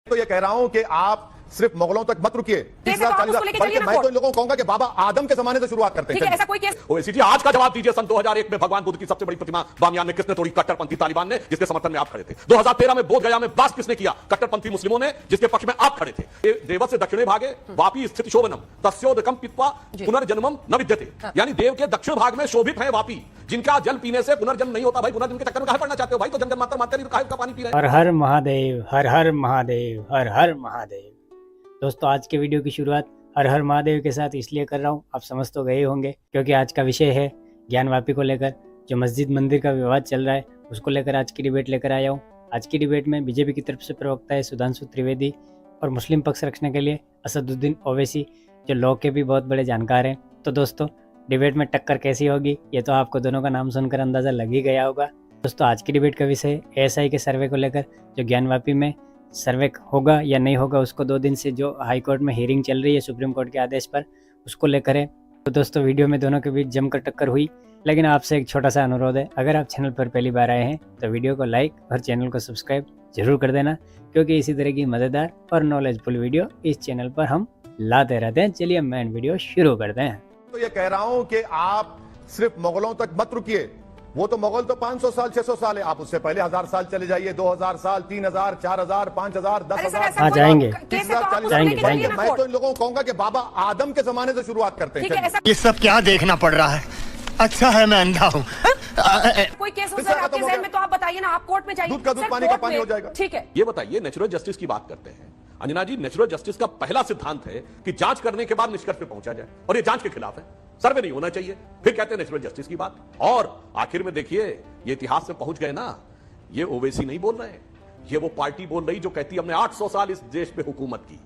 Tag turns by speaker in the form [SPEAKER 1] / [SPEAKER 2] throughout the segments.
[SPEAKER 1] तो ये कह रहा हूं कि आप सिर्फ मुगलों तक मत रुकिए, बल्कि मैं तो इन लोगों को कहूंगा कि बाबा आदम के जमाने से शुरुआत करते हैं।
[SPEAKER 2] ऐसा कोई केस
[SPEAKER 3] ओवैसी जी आज का जवाब दीजिए, सन 2001 में भगवान बुद्ध की सबसे बड़ी प्रतिमा बामियान में किसने तोड़ी? कट्टरपंथी तालिबान ने, जिसके समर्थन में आप खड़े थे। 2013 में बोध गया में ब्लास्ट किसने किया? कट्टरपंथी मुस्लिमों ने, जिसके पक्ष में आप खड़े थे। देव से दक्षिणे भागे वापी स्थित शोभनम तस्योदकम पित्वा पुनर्जन्मम न विद्यते, यानी देव के दक्षिण भाग में शोभित है वापी, जिनका जल पीने से पुनर्जन्म नहीं होता। भाई पुनर्जन्म के चक्कर में काहे पड़ना चाहते हो भाई? तो जन मात्र मारते नहीं, का पानी पी रहे।
[SPEAKER 4] हर हर महादेव, हर हर महादेव, हर हर महादेव। दोस्तों आज के वीडियो की शुरुआत हर हर महादेव के साथ इसलिए कर रहा हूँ, आप समझ तो गए होंगे, क्योंकि आज का विषय है ज्ञानवापी को लेकर। जो मस्जिद मंदिर का विवाद चल रहा है उसको लेकर आज की डिबेट लेकर आया हूँ। आज की डिबेट में बीजेपी की तरफ से प्रवक्ता है सुधांशु त्रिवेदी और मुस्लिम पक्ष रखने के लिए असदुद्दीन ओवैसी, जो लॉ के भी बहुत बड़े जानकार हैं। तो दोस्तों डिबेट में टक्कर कैसी होगी ये तो आपको दोनों का नाम सुनकर अंदाज़ा लग ही गया होगा। दोस्तों आज की डिबेट का विषय ASI के सर्वे को लेकर, जो ज्ञानवापी में सर्वे होगा या नहीं होगा उसको 2 दिन से जो हाई कोर्ट में हियरिंग चल रही है सुप्रीम कोर्ट के आदेश पर, उसको लेकर है। तो दोस्तों वीडियो में दोनों के बीच जमकर टक्कर हुई, लेकिन आपसे एक छोटा सा अनुरोध है, अगर आप चैनल पर पहली बार आए हैं तो वीडियो को लाइक और चैनल को सब्सक्राइब जरूर कर देना, क्योंकि इसी तरह की मज़ेदार और नॉलेजफुल वीडियो इस चैनल पर हम लाते रहते हैं। चलिए मेन वीडियो शुरू करते हैं।
[SPEAKER 1] तो ये कह रहा हूं कि आप सिर्फ मुगलों तक मत रुकिए, वो तो मुगल तो 500 साल 600 साल है, आप उससे पहले 1000 साल चले जाइए, 2000 साल, 3000, 4000, 5000, 10,000।
[SPEAKER 4] हाँ जाएंगे,
[SPEAKER 1] जाएंगे। मैं तो इन लोगों को कहूंगा कि बाबा आदम के जमाने से शुरुआत करते हैं।
[SPEAKER 5] ये सब क्या देखना पड़ रहा है? अच्छा है मैं अंधा हूँ।
[SPEAKER 2] कोई केस हो सर आपके ज़हन में तो आप बताइए ना, आप कोर्ट में जाइए,
[SPEAKER 1] दूध का दूध पानी का पानी हो जाएगा।
[SPEAKER 2] ठीक है,
[SPEAKER 3] ये बताइए, नेचुरल जस्टिस की बात करते हैं अंजना जी। नेचुरल जस्टिस का पहला सिद्धांत है कि जांच करने के बाद निष्कर्ष पे पहुंचा जाए, और ये जांच के खिलाफ है, सर्वे नहीं होना चाहिए। फिर कहते हैं नेचुरल जस्टिस की बात, और आखिर में देखिए ये इतिहास में पहुंच गए ना। ये ओवैसी नहीं बोल रहे हैं, ये वो पार्टी बोल रही जो कहती हमने 800 साल इस देश पे हुकूमत की।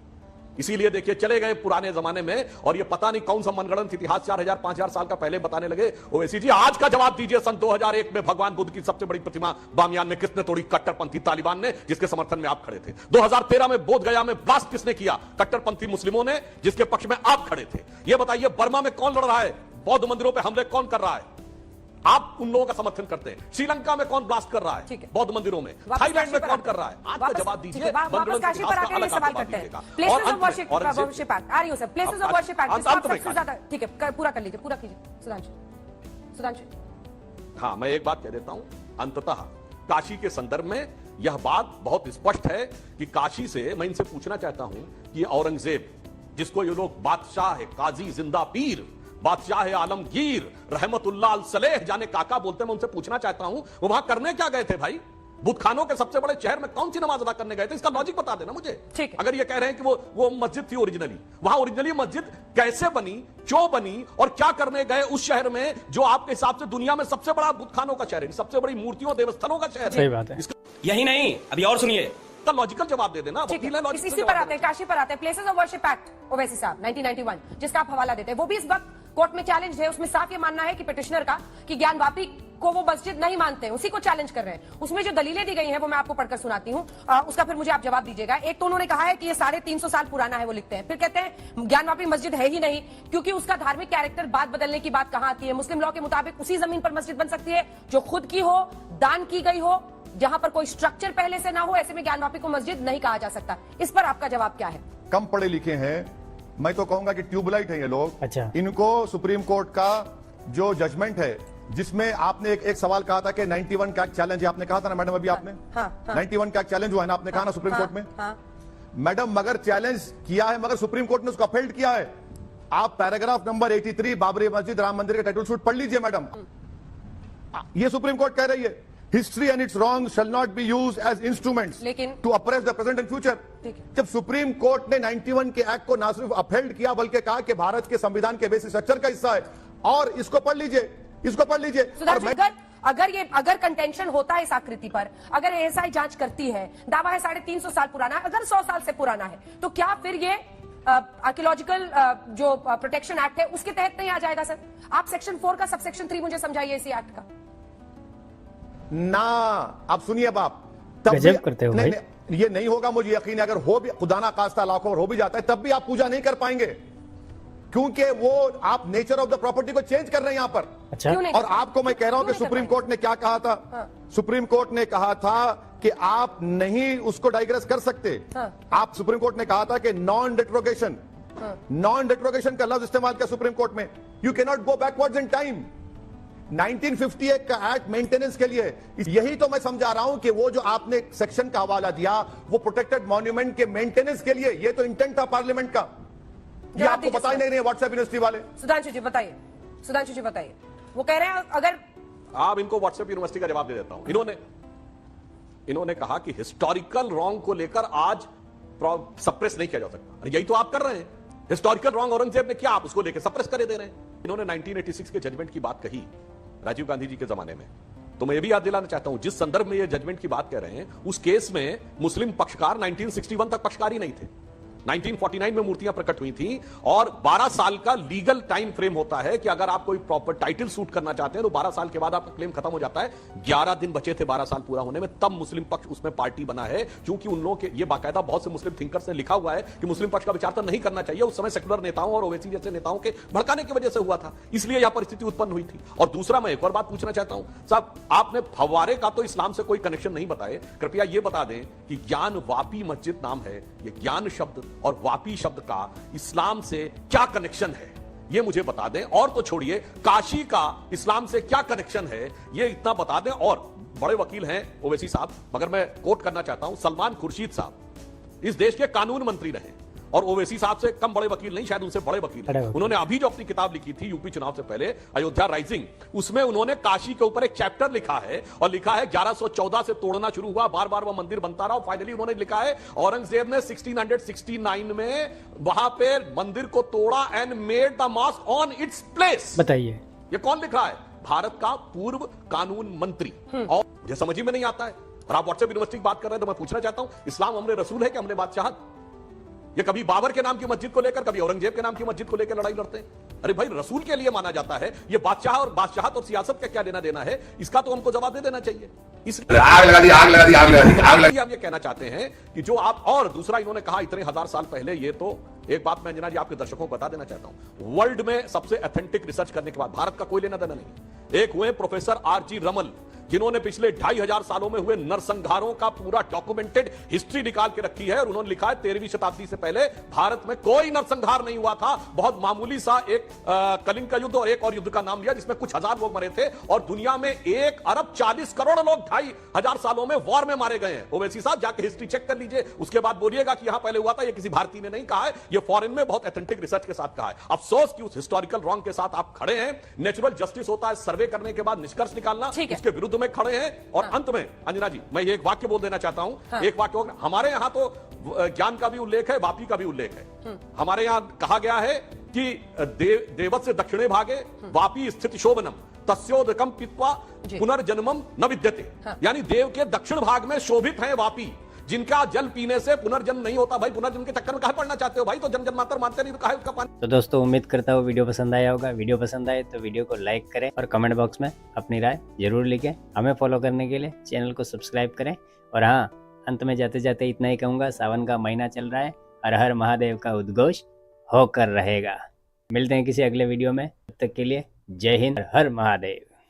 [SPEAKER 3] इसीलिए देखिए चले गए पुराने जमाने में, और ये पता नहीं कौन सा मनगढ़ंत इतिहास 4000 5000 साल का पहले बताने लगे। ओवैसी जी आज का जवाब दीजिए, सन 2001 में भगवान बुद्ध की सबसे बड़ी प्रतिमा बामियान में किसने तोड़ी? कट्टरपंथी तालिबान ने, जिसके समर्थन में आप खड़े थे। 2013 में बोध गया में ब्लास्ट किसने किया? कट्टरपंथी मुस्लिमों ने, जिसके पक्ष में आप खड़े थे। यह बताइए बर्मा में कौन लड़ रहा है? बौद्ध मंदिरों पर हमले कौन कर रहा है? आप उन लोगों का समर्थन करते हैं। श्रीलंका में कौन ब्लास्ट कर रहा है बौद्ध मंदिरों में? थाईलैंड में कौन कर रहा है? आज का जवाब दीजिए।
[SPEAKER 2] वापस काशी पर आकर ये सवाल करते हैं। प्लेसेस ऑफ वर्शिप एक्ट आ रही हो sir, places of worship act सबसे ज्यादा। ठीक है, पूरा कर लीजिए, पूरा कीजिए सुधांशु।
[SPEAKER 3] हाँ मैं एक बात कह देता हूं, अंततः काशी के संदर्भ में यह बात बहुत स्पष्ट है कि काशी से मैं इनसे पूछना चाहता हूं कि औरंगजेब, जिसको ये लोग बादशाह है, काजी जिंदा पीर, बादशाह आलमगीर रहमतुल्लाह अलसलेह जाने काका बोलते हैं, मैं उनसे पूछना चाहता हूं वो वहां करने क्या गए थे भाई? बुतखानों के सबसे बड़े शहर में कौन सी नमाज अदा करने गए थे? इसका लॉजिक बता देना मुझे।
[SPEAKER 2] ठीक है।
[SPEAKER 3] अगर ये कह रहे हैं कि वो मस्जिद थी ओरिजिनली, वहां ओरिजिनली मस्जिद कैसे बनी, क्यों बनी, और क्या करने गए उस शहर में जो आपके हिसाब से दुनिया में सबसे बड़ा बुतखानों का शहर है, सबसे बड़ी मूर्तियों देवस्थलों का शहर है?
[SPEAKER 4] सही बात है।
[SPEAKER 6] यही नहीं, अभी और सुनिए,
[SPEAKER 3] का लॉजिकल जवाब दे देना।
[SPEAKER 2] इसी पर आते हैं, काशी पर आते हैं। Places of worship act Owaisi साहब 1991, जिसका आप हवाला देते हैं, वो भी इस वक्त कोर्ट में चैलेंज है। उसमें साफ ये मानना है कि पिटिशनर का कि ज्ञानवापी को वो मस्जिद नहीं मानते हैं, उसी को चैलेंज कर रहे हैं। उसमें जो दलीलें दी गई हैं वो मैं आपको पढ़कर सुनाती हूँ, उसका फिर मुझे आप जवाब दीजिएगा। एक तो उन्होंने कहा है कि ये 350 साल पुराना है, वो लिखते हैं। फिर कहते हैं ज्ञानवापी मस्जिद है ही नहीं, क्योंकि उसका धार्मिक कैरेक्टर बात बदलने की बात कहां आती है? मुस्लिम लॉ के मुताबिक उसी जमीन पर मस्जिद बन सकती है जो खुद की हो, दान की गई हो, जहां पर कोई स्ट्रक्चर पहले से ना हो। ऐसे में ज्ञानवापी को मस्जिद नहीं कहा जा सकता। इस पर आपका जवाब क्या है?
[SPEAKER 1] कम पढ़े लिखे हैं, मैं तो कहूंगा कि ट्यूबलाइट है ये लोग।
[SPEAKER 4] अच्छा।
[SPEAKER 1] इनको सुप्रीम कोर्ट का जो जजमेंट है, जिसमें आपने एक सवाल कहा था कि 91 का चैलेंज है, आपने कहा था ना मैडम अभी आपने? 91 का चैलेंज हुआ है ना, आपने कहा ना सुप्रीम कोर्ट में? मैडम मगर चैलेंज किया है, मगर सुप्रीम कोर्ट ने उसको अपील किया है। आप पैराग्राफ नंबर 83 बाबरी मस्जिद राम मंदिर के टाइटल शूट पढ़ लीजिए मैडम। ये सुप्रीम कोर्ट कह रही है, history and its wrong shall not be used as instruments to oppress the present and future. जब सुप्रीम कोर्ट ने 91 के एक्ट को ना सिर्फ अपहेल्ड किया बल्कि कहा कि भारत के संविधान के बेसिक स्ट्रक्चर का हिस्सा है, और इसको पढ़ लीजिए, इसको पढ़ लीजिए।
[SPEAKER 2] अगर कंटेंशन होता है इस आकृति पर, अगर ASI जांच करती है, दावा है 350 साल पुराना है, अगर 100 साल से पुराना है, तो क्या फिर ये आर्कियोलॉजिकल जो प्रोटेक्शन एक्ट है उसके तहत नहीं आ जाएगा? सर आप सेक्शन 4 का सबसेक्शन 3 मुझे समझाइए इसी एक्ट का
[SPEAKER 1] ना। आप सुनिए बाप,
[SPEAKER 4] गजब करते हो भाई।
[SPEAKER 1] ये नहीं होगा, मुझे यकीन है। अगर हो भी खुदा ना खास्ता लाखों हो भी जाता है, तब भी आप पूजा नहीं कर पाएंगे, क्योंकि वो आप नेचर ऑफ द प्रॉपर्टी को चेंज कर रहे हैं यहां पर।
[SPEAKER 4] अच्छा।
[SPEAKER 1] और आपको मैं कह रहा हूं कि सुप्रीम कोर्ट ने क्या कहा था? सुप्रीम कोर्ट ने कहा था कि आप नहीं उसको डाइग्रेस कर सकते। आप सुप्रीम कोर्ट ने कहा था कि नॉन डिट्रोगेशन, नॉन डिट्रोगेशन का लफ्ज इस्तेमाल किया सुप्रीम कोर्ट में। You can not go backwards in time. 1958 का एक्ट मेंटेनेंस के लिए, यही तो मैं समझा रहा हूं कि वो जो आपने सेक्शन का हवाला दिया वो प्रोटेक्टेड मॉन्यूमेंट के मेंटेनेंस के लिए, ये तो इंटेंट था पार्लियामेंट का। ये आपको पता ही नहीं है व्हाट्सएप यूनिवर्सिटी वाले।
[SPEAKER 2] सुधांशु जी बताइए, सुधांशु जी बताइए। वो कह रहे हैं अगर
[SPEAKER 3] आप इनको व्हाट्सएप यूनिवर्सिटी का जवाब दे देता हूं। इन्होंने कहा कि हिस्टोरिकल रॉन्ग को लेकर आज सप्रेस नहीं किया जा सकता। अरे यही तो आप कर रहे हैं। हिस्टोरिकल रॉन्ग औरंगजेब ने किया, आप उसको लेकर सप्रेस करे दे रहे हैं। इन्होंने 1986 के जजमेंट की बात कही राजीव गांधी जी के जमाने में, तो मैं ये भी याद दिलाना चाहता हूं जिस संदर्भ में ये जजमेंट की बात कर रहे हैं उस केस में मुस्लिम पक्षकार 1961 तक पक्षकारी नहीं थे। 1949 में मूर्तियां प्रकट हुई थी और 12 साल का लीगल टाइम फ्रेम होता है कि अगर आप कोई प्रॉपर टाइटल सूट करना चाहते हैं तो 12 साल के बाद आपका क्लेम खत्म हो जाता है। 11 दिन बचे थे 12 साल पूरा होने में, तब मुस्लिम पक्ष उसमें पार्टी बना है। क्योंकि उन लोगों के ये बाकायदा बहुत से मुस्लिम थिंकर्स ने लिखा हुआ है कि मुस्लिम पक्ष का विचार तो नहीं करना चाहिए। उस समय सेकुलर नेताओं और ओवैसी जैसे नेताओं के भड़काने की वजह से हुआ था, इसलिए यह परिस्थिति उत्पन्न हुई थी। और दूसरा, मैं एक और बात पूछना चाहता हूं साहब, आपने फव्वारे का तो इस्लाम से कोई कनेक्शन नहीं बताए। कृपया यह बता दें कि ज्ञान वापी मस्जिद नाम है, ये ज्ञान शब्द और वापी शब्द का इस्लाम से क्या कनेक्शन है, ये मुझे बता दें। और तो छोड़िए, काशी का इस्लाम से क्या कनेक्शन है, ये इतना बता दें। और बड़े वकील हैं ओवैसी साहब, मगर मैं कोट करना चाहता हूं, सलमान खुर्शीद साहब इस देश के कानून मंत्री रहे और ओवैसी साहब से कम बड़े वकील नहीं, शायद उनसे बड़े वकील हैं। उन्होंने अभी जो अपनी किताब लिखी थी यूपी चुनाव से पहले, अयोध्या राइजिंग, उसमें उन्होंने काशी के ऊपर एक चैप्टर लिखा है और लिखा है 1114 से तोड़ना शुरू हुआ, बार बार वह मंदिर बनता रहा और फाइनली उन्होंने लिखा है औरंगजेब ने 1669 में वहां पे मंदिर को तोड़ा and made the mosque on its place.
[SPEAKER 4] बताइए
[SPEAKER 3] ये कौन लिख रहा है? भारत का पूर्व कानून मंत्री। और ये समझ ही में नहीं आता है। और आप व्हाट्सएप यूनिवर्सिटी की बात कर रहे हैं तो मैं पूछना चाहता हूं, इस्लाम हमने रसूल है कि हमने बादशाहत? ये कभी बाबर के नाम की मस्जिद को लेकर, कभी औरंगजेब के नाम की मस्जिद को लेकर लड़ाई लड़ते हैं। अरे भाई, रसूल के लिए माना जाता है। ये बादशाह और बादशाहत और सियासत का क्या लेना देना है, इसका तो हमको जवाब दे देना चाहिए। इसलिए
[SPEAKER 7] आग लगा दी, आग लगा दी, आग लगा दी, आग लगा दी।
[SPEAKER 3] हम ये कहना चाहते हैं कि जो आप, और दूसरा इन्होंने कहा इतने 1000 साल पहले, ये तो एक बात मैं अंजना जी आपके दर्शकों को बता देना चाहता हूं, वर्ल्ड में सबसे ऑथेंटिक रिसर्च करने के बाद भारत का कोई लेना देना नहीं। एक हुए प्रोफेसर आर.जी. रमल, जिन्होंने पिछले 2500 सालों में हुए नरसंहारों का पूरा डॉक्यूमेंटेड हिस्ट्री निकाल के रखी है और उन्होंने लिखा है 13वीं शताब्दी से पहले भारत में कोई नरसंहार नहीं हुआ था। बहुत मामूली सा एक कलिंग का युद्ध और एक और युद्ध का नाम लिया जिसमें कुछ हजार लोग मरे थे और दुनिया में 1 अरब 40 करोड़ लोग 2500 सालों में वॉर में मारे गए हैं। ओवैसी साहब जाके हिस्ट्री चेक कर लीजिए, उसके बाद बोलिएगा कि यहां पहले हुआ था। ये किसी भारतीय ने नहीं कहा है, ये फॉरेन में बहुत ऑथेंटिक रिसर्च के साथ कहा है। अफसोस कि उस हिस्टोरिकल रॉन्ग के साथ आप खड़े हैं। नेचुरल जस्टिस होता है सर्वे करने के बाद निष्कर्ष निकालना, उसके विरुद्ध में खड़े हैं। और अंत में अंजना जी, मैं एक वाक्य बोल देना चाहता हूं। एक वाक्य, हमारे यहां तो ज्ञान का भी उल्लेख है, वापी का भी उल्लेख है। हमारे यहां कहा गया है कि देवत से दक्षिणे भागे वापी स्थित शोभनम तस्योदकम पित्वा पुनर्जन्मम न विद्यते। यानी देव के दक्षिण भाग में शोभित है वापी, जिनका जल पीने से पुनर्जन्म नहीं होता। भाई, पुनर्जन्म के चक्कर में काहे पड़ना चाहते हो भाई? तो जन जन्मांतर मानते नहीं तो काहे उसका पानी।
[SPEAKER 4] तो दोस्तों, उम्मीद करता हूँ वीडियो पसंद आया होगा। वीडियो पसंद आए तो वीडियो को लाइक करें और कमेंट बॉक्स में अपनी राय जरूर लिखें। हमें फॉलो करने के लिए चैनल को सब्सक्राइब करें। और हाँ, अंत में जाते जाते इतना ही कहूँगा, सावन का महीना चल रहा है, हर हर महादेव का उद्घोष होकर रहेगा। मिलते हैं किसी अगले वीडियो में, तब तक के लिए जय हिंद, हर हर महादेव।